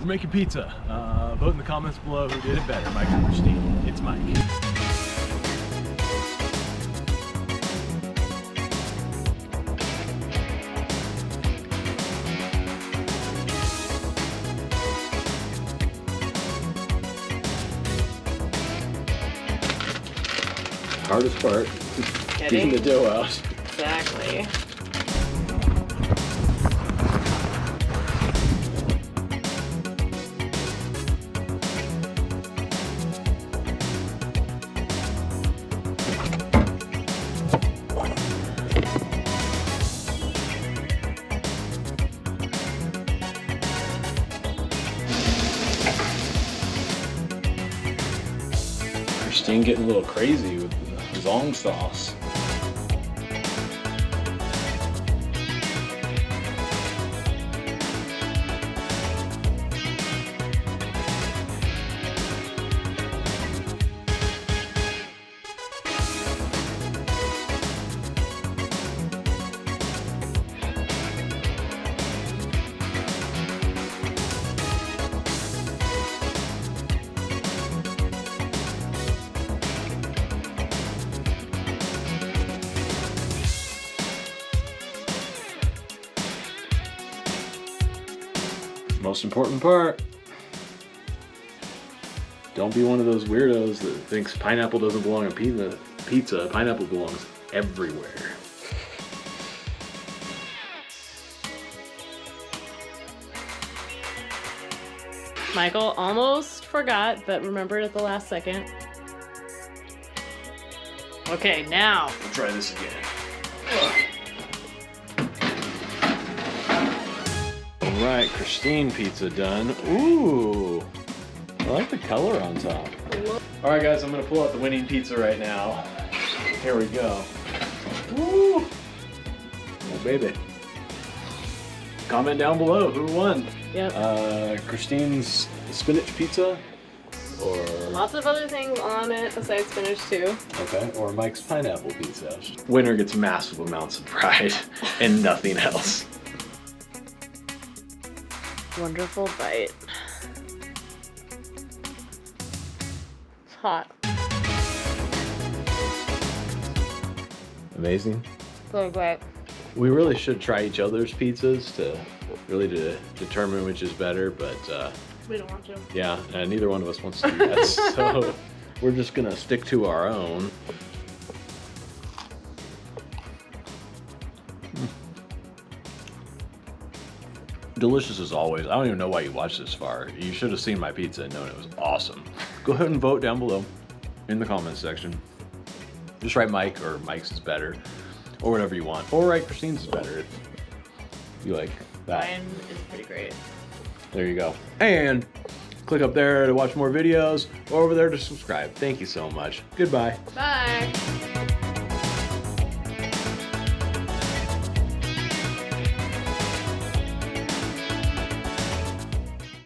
for making pizza. Vote in the comments below who did it better, Mike or Christine. It's Mike. Hardest part, getting the dough out. Exactly. Christine getting a little crazy with the zong sauce. Most important part. Don't be one of those weirdos that thinks pineapple doesn't belong in pizza. Pineapple belongs everywhere. Michael almost forgot, but remembered at the last second. Okay, now. We'll try this again. Alright, Christine pizza done. Ooh, I like the color on top. Alright guys, I'm gonna pull out the winning pizza right now. Here we go. Woo! Oh baby. Comment down below who won. Yep. Christine's spinach pizza or Lots of other things on it besides spinach too. okay, or Mike's pineapple pizza. Winner gets massive amounts of pride and nothing else. Wonderful bite. It's hot. Amazing. So great. We really should try each other's pizzas to determine which is better, but We don't want to. yeah, neither one of us wants to do that. So we're just gonna stick to our own. Delicious as always. I don't even know why you watched this far. You should have seen my pizza and known it was awesome. Go ahead and vote down below in the comments section. Just write Mike or Mike's is better or whatever you want. Or write Christine's is better if you like that. Mine is pretty great. There you go. And click up there to watch more videos or over there to subscribe. Thank you so much. Goodbye. Bye.